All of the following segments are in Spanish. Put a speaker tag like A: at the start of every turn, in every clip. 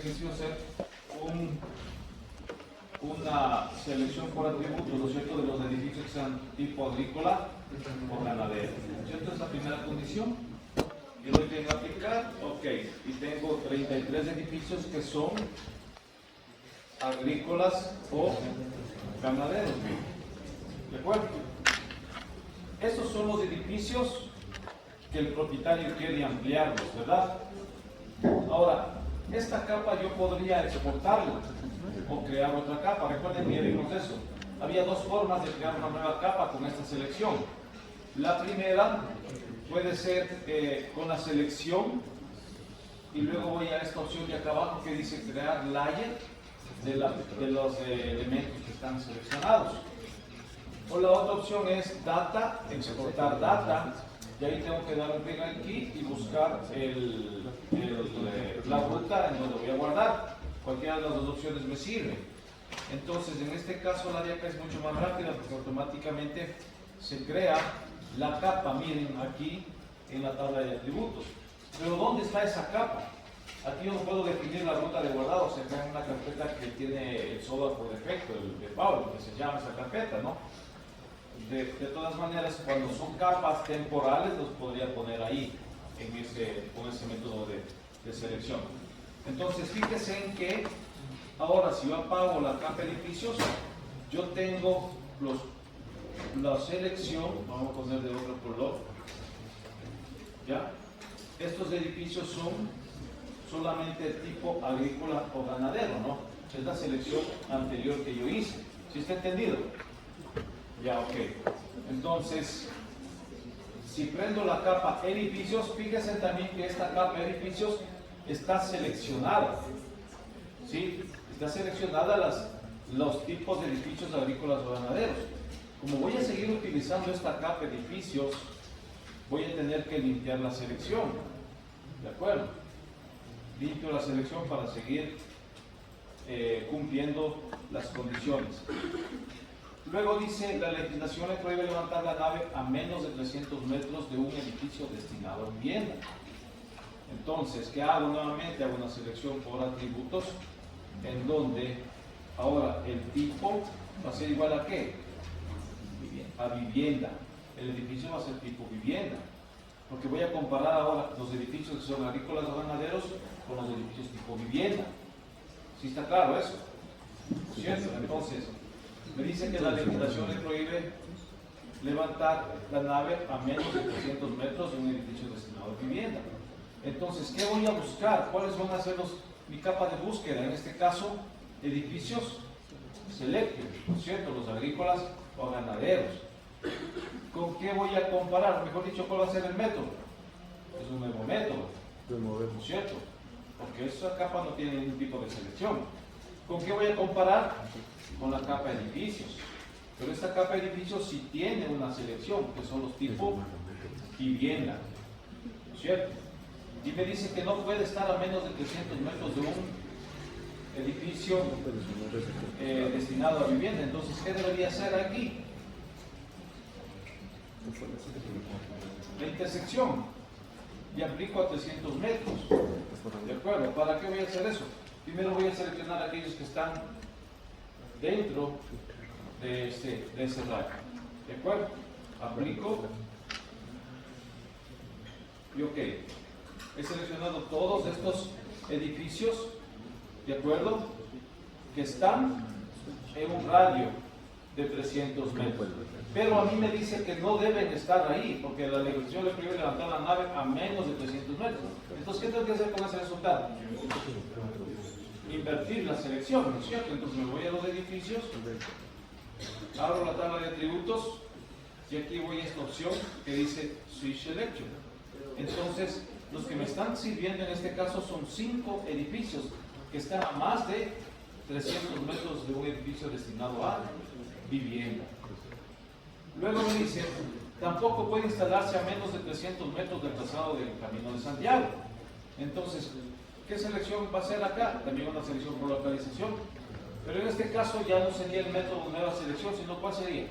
A: ejercicio hacer una selección por atributos, ¿no es cierto?, de los edificios que sean tipo agrícola o ganadero, ¿no es cierto? Es la primera condición. Yo lo tengo que aplicar, ok, y tengo 33 edificios que son agrícolas o ganaderos, ¿de acuerdo? Estos son los edificios que el propietario quiere ampliarlos, ¿verdad? Ahora, esta capa yo podría exportarla o crear otra capa. Recuerden que ya vimos eso. Había dos formas de crear una nueva capa con esta selección. La primera puede ser con la selección y luego voy a esta opción de acá abajo que dice crear layer de los elementos que están seleccionados. O la otra opción es data, exportar data, y ahí tengo que dar un clic aquí y buscar la ruta en donde voy a guardar. Cualquiera de las dos opciones me sirve. Entonces, en este caso la de acá es mucho más rápida porque automáticamente se crea la capa, miren aquí en la tabla de atributos. Pero ¿dónde está esa capa? Aquí yo no puedo definir la ruta de guardado, o sea, acá en una carpeta que tiene el software por defecto, el de Pablo, que se llama esa carpeta, ¿no? De todas maneras, cuando son capas temporales, los podría poner ahí, con ese método de selección. Entonces, fíjense en que ahora si yo apago la capa edificios, yo tengo la selección, vamos a poner de otro color, ¿ya? Estos edificios son solamente tipo agrícola o ganadero, ¿no? Es la selección anterior que yo hice. ¿Sí está entendido? Ya, ok. Entonces, si prendo la capa edificios, fíjense también que esta capa edificios está seleccionada. ¿Sí? Está seleccionada los tipos de edificios agrícolas o ganaderos. Como voy a seguir utilizando esta capa edificios, voy a tener que limpiar la selección. ¿De acuerdo? Limpio la selección para seguir cumpliendo las condiciones. Luego dice, la legislación le prohíbe levantar la nave a menos de 300 metros de un edificio destinado a vivienda. Entonces, ¿qué hago nuevamente? Hago una selección por atributos, en donde ahora el tipo va a ser igual a ¿qué? A vivienda. El edificio va a ser tipo vivienda. Porque voy a comparar ahora los edificios que son agrícolas o ganaderos con los edificios tipo vivienda. ¿Sí está claro eso? ¿Cierto? Entonces, me dice que la legislación le prohíbe levantar la nave a menos de 300 metros de un edificio destinado a vivienda. Entonces, ¿qué voy a buscar? ¿Cuáles van a ser mi capa de búsqueda? En este caso, edificios selectos, ¿cierto? Los agrícolas o ganaderos. ¿Con qué voy a comparar? Mejor dicho, ¿cuál va a ser el método? Es un nuevo método, ¿cierto? Porque esa capa no tiene ningún tipo de selección. ¿Con qué voy a comparar? Con la capa de edificios. Pero esta capa de edificios sí tiene una selección, que son los tipos vivienda, ¿cierto? Y me dice que no puede estar a menos de 300 metros de un edificio destinado a vivienda. Entonces, ¿qué debería hacer aquí? La intersección. Y aplico a 300 metros. ¿De acuerdo? ¿Para qué voy a hacer eso? Primero voy a seleccionar aquellos que están dentro de ese radio. ¿De acuerdo? Aplico. Y ok. He seleccionado todos estos edificios, ¿de acuerdo? Que están en un radio de 300 metros. Pero a mí me dice que no deben estar ahí, porque la legislación le prohíbe levantar la nave a menos de 300 metros. Entonces, ¿qué tengo que hacer con ese resultado? Invertir la selección, ¿no es cierto? Entonces me voy a los edificios, abro la tabla de atributos y aquí voy a esta opción que dice Switch Selection. Entonces, los que me están sirviendo en este caso son 5 edificios que están a más de 300 metros de un edificio destinado a vivienda. Luego me dice, tampoco puede instalarse a menos de 300 metros del trazado del Camino de Santiago. Entonces, ¿qué selección va a ser acá? También una selección por localización. Pero en este caso ya no sería el método de nueva selección, sino ¿cuál sería?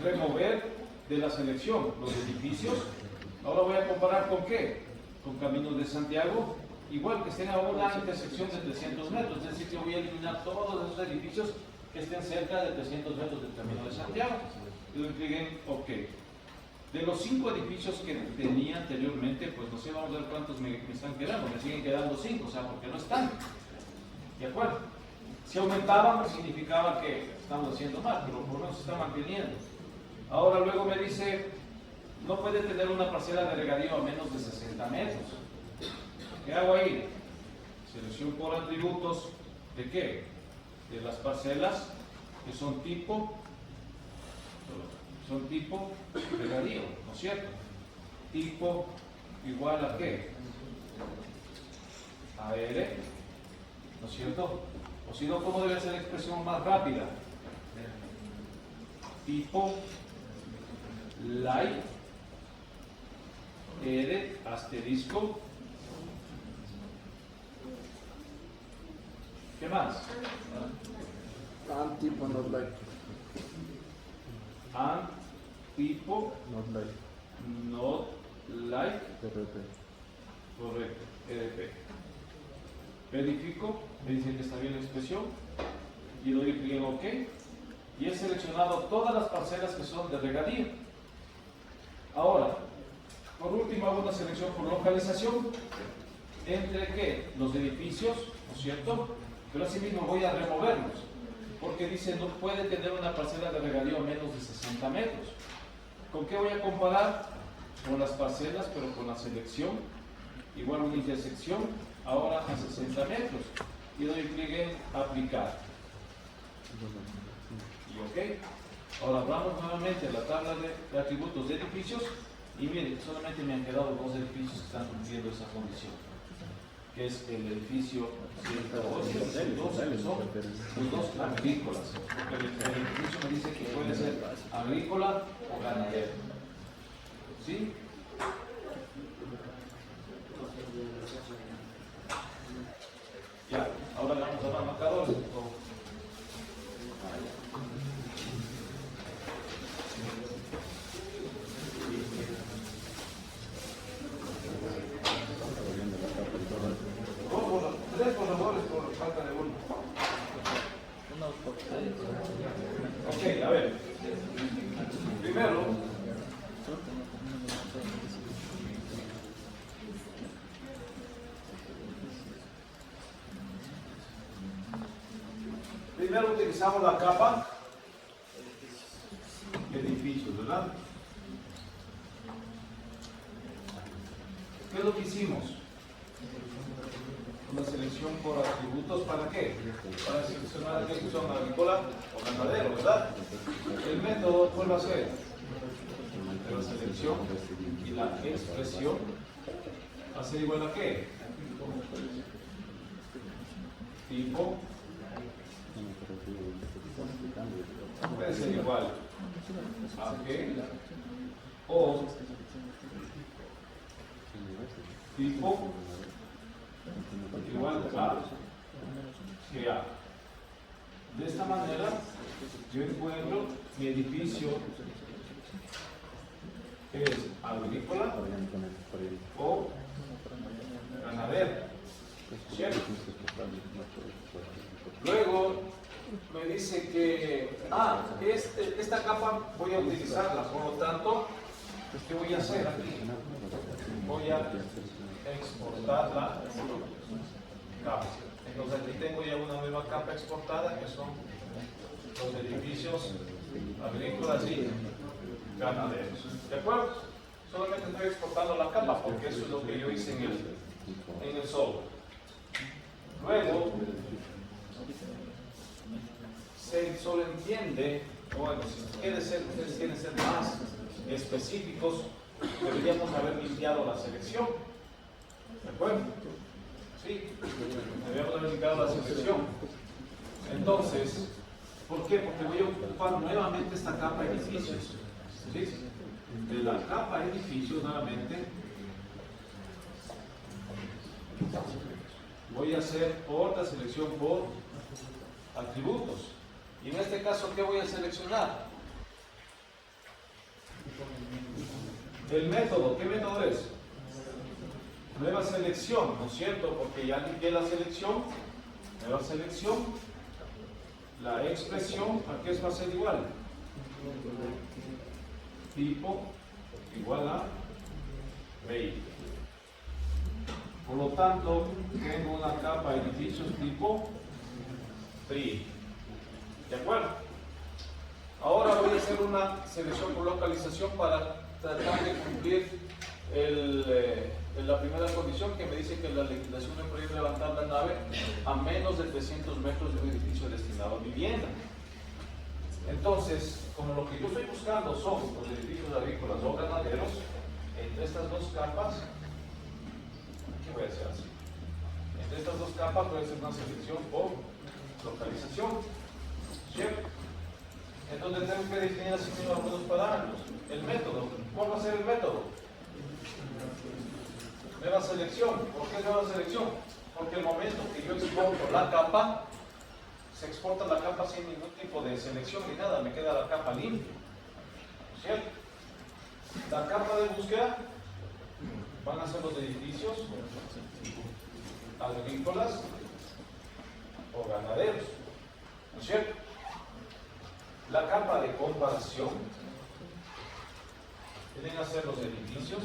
A: Remover de la selección los edificios. Ahora voy a comparar con ¿qué? Con Caminos de Santiago igual que estén a una intersección de 300 metros, es decir, que voy a eliminar todos esos edificios que estén cerca de 300 metros del Camino de Santiago. Y lo clic en OK. De los 5 edificios que tenía anteriormente, pues no sé, vamos a ver cuántos me están quedando. Me siguen quedando 5, o sea, porque no están. ¿De acuerdo? Si aumentaban, significaba que estamos haciendo mal, pero por lo menos se está manteniendo. Ahora luego me dice, no puede tener una parcela de regadío a menos de 60 metros. ¿Qué hago ahí? Selección por atributos, ¿de qué? De las parcelas que son tipo regadío, ¿no es cierto? Tipo igual a qué? A R, ¿no es cierto? O si no, ¿cómo debe ser la expresión más rápida? Tipo light R asterisco. ¿Qué más?
B: And tipo not like.
A: And tipo
B: Not like.
A: not like.
B: RP.
A: Correcto, EDP. Verifico, me dice que está bien la expresión y doy clic en OK y he seleccionado todas las parcelas que son de regadío. Ahora, por último hago una selección por localización entre ¿qué? Los edificios, ¿no es cierto? Pero asimismo voy a removerlos porque dice no puede tener una parcela de regadío a menos de 60 metros. ¿Con qué voy a comparar? Con las parcelas, pero con la selección igual una intersección ahora a 60 metros y doy clic en aplicar y OK. Ahora vamos nuevamente a la tabla de atributos de edificios y miren, solamente me han quedado 2 edificios que están cumpliendo esa condición, que es el edificio 108 y el 112, que son los 2 agrícolas. El edificio me dice que puede ser agrícola o ganadero, ¿sí? Ya, ahora vamos a dar marcadores. Tres borradores por falta de uno. Ok, a ver. Primero utilizamos la capa edificios, ¿verdad? ¿Qué es lo que hicimos? Una selección por atributos, ¿para qué? Para seleccionar qué son agrícola o ganadero, ¿verdad? El método, ¿cuál va a ser? La selección y la expresión va a ser igual a qué? Tipo. Puede ser igual a qué o tipo igual a que a. De esta manera yo encuentro mi edificio es agrícola o ganadero, ¿cierto? Luego me dice que esta capa voy a utilizarla, por lo tanto, ¿qué voy a hacer aquí? Voy a exportar la capa. Entonces aquí tengo ya una nueva capa exportada que son los edificios agrícolas y ganaderos. ¿De acuerdo? Solamente estoy exportando la capa porque eso es lo que yo hice en el software. Luego, se solo entiende, bueno, si ustedes quieren ser más específicos, deberíamos haber limpiado la selección. ¿De acuerdo? Sí, deberíamos haber limpiado la selección. Entonces, ¿por qué? Porque voy a ocupar nuevamente esta capa edificios. ¿Sí? De la capa edificios nuevamente voy a hacer otra selección por atributos. Y en este caso, ¿qué voy a seleccionar? El método. ¿Qué método es? Nueva selección, ¿no es cierto? Porque ya limpié la selección. Nueva selección. La expresión, aquí va a ser igual. Tipo igual a 20. Por lo tanto, tengo una capa de edificios tipo free. ¿De acuerdo? Ahora voy a hacer una selección por localización para tratar de cumplir la primera condición que me dice que la legislación me prohíbe levantar la nave a menos de 300 metros de un edificio destinado a vivienda. Entonces, como lo que yo estoy buscando son los edificios agrícolas o ganaderos, entre estas dos capas, ¿qué voy a hacer así? Entre estas dos capas voy a hacer una selección por localización, ¿cierto? Entonces tengo que definir así mismo algunos parámetros. El método, ¿cuál va a ser el método? Nueva selección. ¿Por qué nueva selección? Porque el momento que yo exporto la capa, se exporta la capa sin ningún tipo de selección ni nada, me queda la capa limpia, ¿cierto? La capa de búsqueda van a ser los edificios agrícolas o ganaderos, ¿no es cierto? La capa de comparación tienen que ser los edificios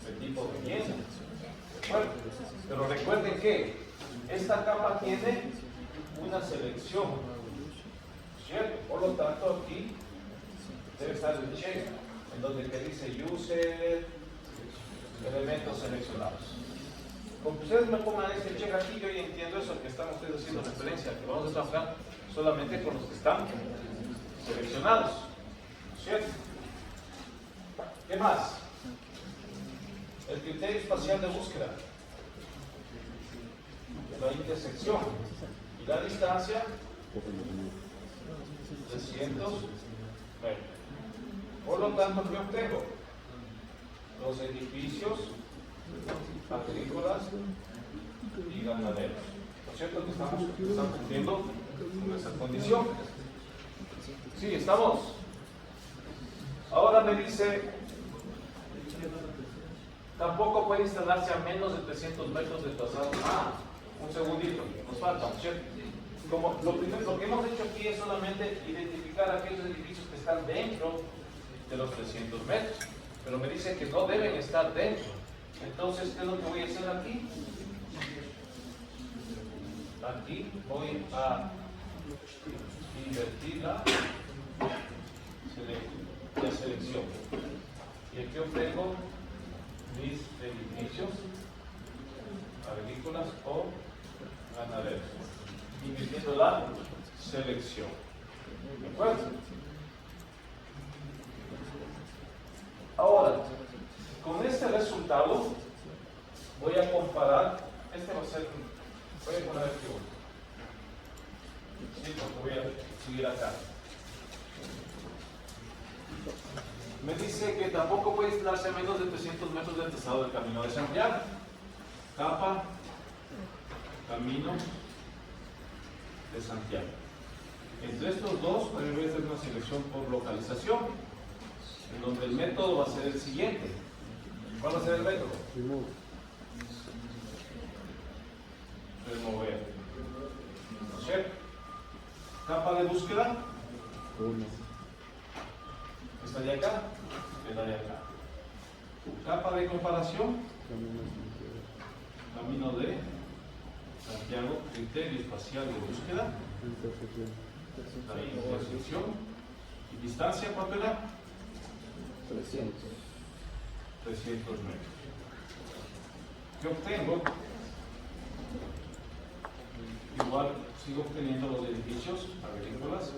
A: de tipo de vivienda. Bueno, pero recuerden que esta capa tiene una selección, ¿cierto? Por lo tanto, aquí debe estar el check, en donde te dice user, elementos seleccionados. Como ustedes me pongan este check aquí, yo ya entiendo eso que están ustedes haciendo referencia, que vamos a trabajar solamente con los que están seleccionados, ¿cierto? ¿Qué más? El criterio espacial de búsqueda, la intersección y la distancia, 300 metros. Por lo tanto, ¿qué obtengo? Los edificios agrícolas y ganaderos. ¿No es cierto que estamos cumpliendo con esa condición? Sí, estamos. Ahora me dice, tampoco puede instalarse a menos de 300 metros de trazado. Un segundito, nos falta, ¿cierto? Como lo que hemos hecho aquí es solamente identificar aquellos edificios que están dentro de los 300 metros, pero me dice que no deben estar dentro. Entonces, ¿qué es lo que voy a hacer aquí? Aquí voy a invertir la selección. Y aquí obtengo mis edificios agrícolas o ganaderos, invirtiendo la selección. ¿De acuerdo? Ahora, con este resultado voy a comparar, voy a poner aquí uno. Sí, porque voy a seguir acá. Me dice que tampoco puede instalarse a menos de 300 metros del trazado del Camino de Santiago. Capa, Camino de Santiago. Entre estos dos voy a hacer una selección por localización, en donde el método va a ser el siguiente. ¿Cuál va a ser el método? Remover. ¿No es cierto? Capa de búsqueda. Esta de acá, esta de acá. Capa de comparación. Camino de Santiago, criterio espacial de búsqueda. Ahí, intersección. ¿Y distancia cuánto era? 300 metros. ¿Qué obtengo? Igual sigo obteniendo los edificios agrícolas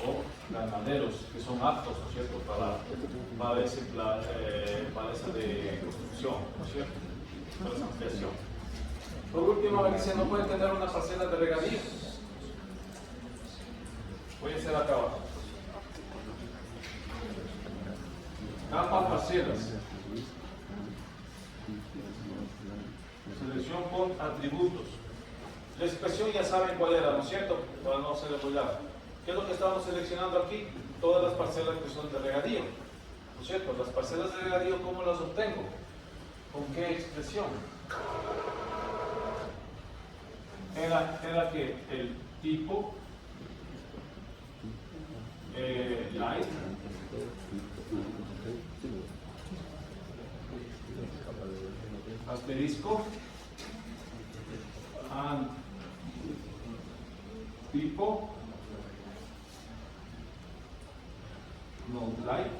A: o ganaderos que son aptos, ¿no es cierto?, para esa de construcción, ¿no es cierto?, para esa ampliación. Por último, me dice, no puede tener una parcela de regadío. Voy a hacer acá abajo. Capa parcelas. Selección por atributos. La expresión ya saben cuál era, ¿no es cierto?, para no ser muy largo. ¿Qué es lo que estamos seleccionando aquí? Todas las parcelas que son de regadío, ¿no es cierto? Las parcelas de regadío, ¿cómo las obtengo? ¿Con qué expresión? Era que el tipo light asterisco and tipo not light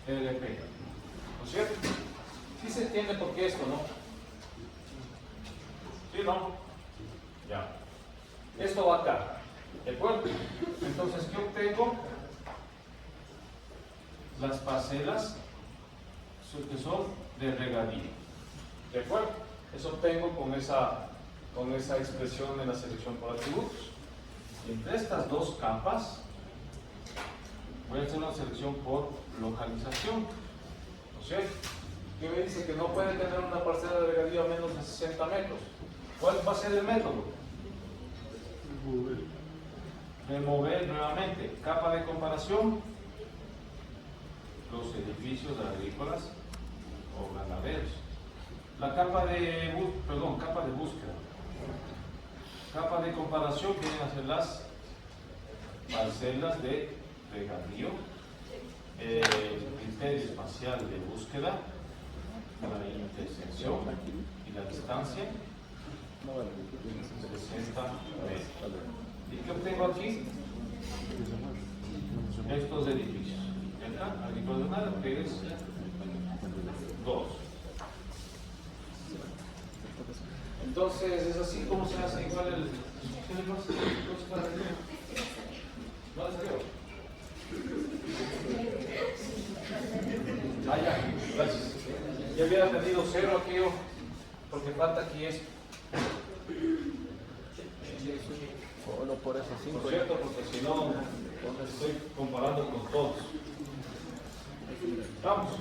A: LP, ¿no es cierto? Sí se entiende por qué esto, ¿no? ¿Sí, no? Ya. Esto va acá, ¿de acuerdo? Entonces, ¿qué obtengo? Las parcelas que son de regadío, ¿de acuerdo? Eso obtengo con esa expresión en la selección por atributos. Y entre estas dos capas, voy a hacer una selección por localización, ¿no es cierto? ¿Qué me dice? Que no puede tener una parcela de regadío a menos de 60 metros. ¿Cuál va a ser el método? Remover nuevamente. Capa de comparación. Los edificios agrícolas o ganaderos. La capa de búsqueda. Capa de comparación vienen a ser las parcelas de regadío, criterio espacial de búsqueda, la intersección y la distancia 60 metros. ¿Y qué obtengo aquí? Estos edificios. Agrícola que es 2. Entonces es así como se hace. ¿Cuál es el? ¿Qué le pasa? No les creo. Ah, ya, gracias. Ya hubiera tenido 0 aquí, porque falta aquí esto.
B: Solo por eso 5.
A: Por cierto, porque si no, estoy comparando con todos. Vamos.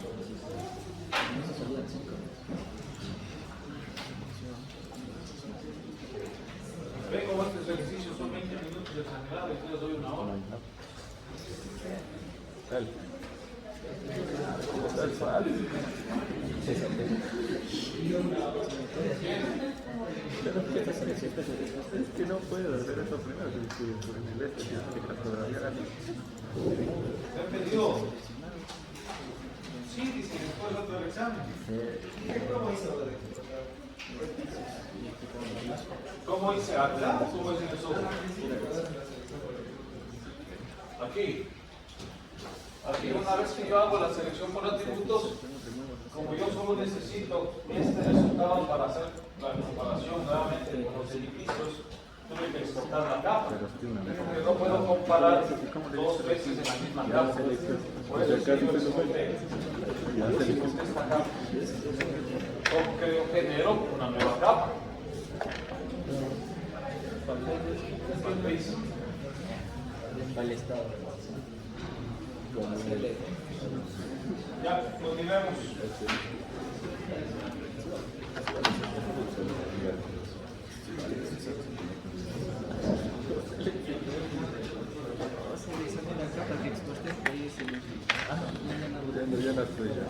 A: Ven como estos ejercicios son 20 minutos de exagerado y yo les doy 1 hora.
B: Es que no puedo hacer eso primero, por el inglés tienes que cartografiar.
A: ¿Se han pedido? Sí, dice que después del otro examen. ¿Cómo hice acá? ¿Cómo hice en el software? Aquí. Aquí una vez que yo hago la selección por atributos, como yo solo necesito este resultado para hacer la comparación nuevamente con los edificios, tuve que exportar la capa. Porque no puedo comparar 2 veces en la misma capa. Por eso sí yo exporté esta capa. Porque yo genero una nueva capa.
B: Al estado.
A: Ya, continuemos.
B: Ya la estoy ya.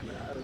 B: Claro,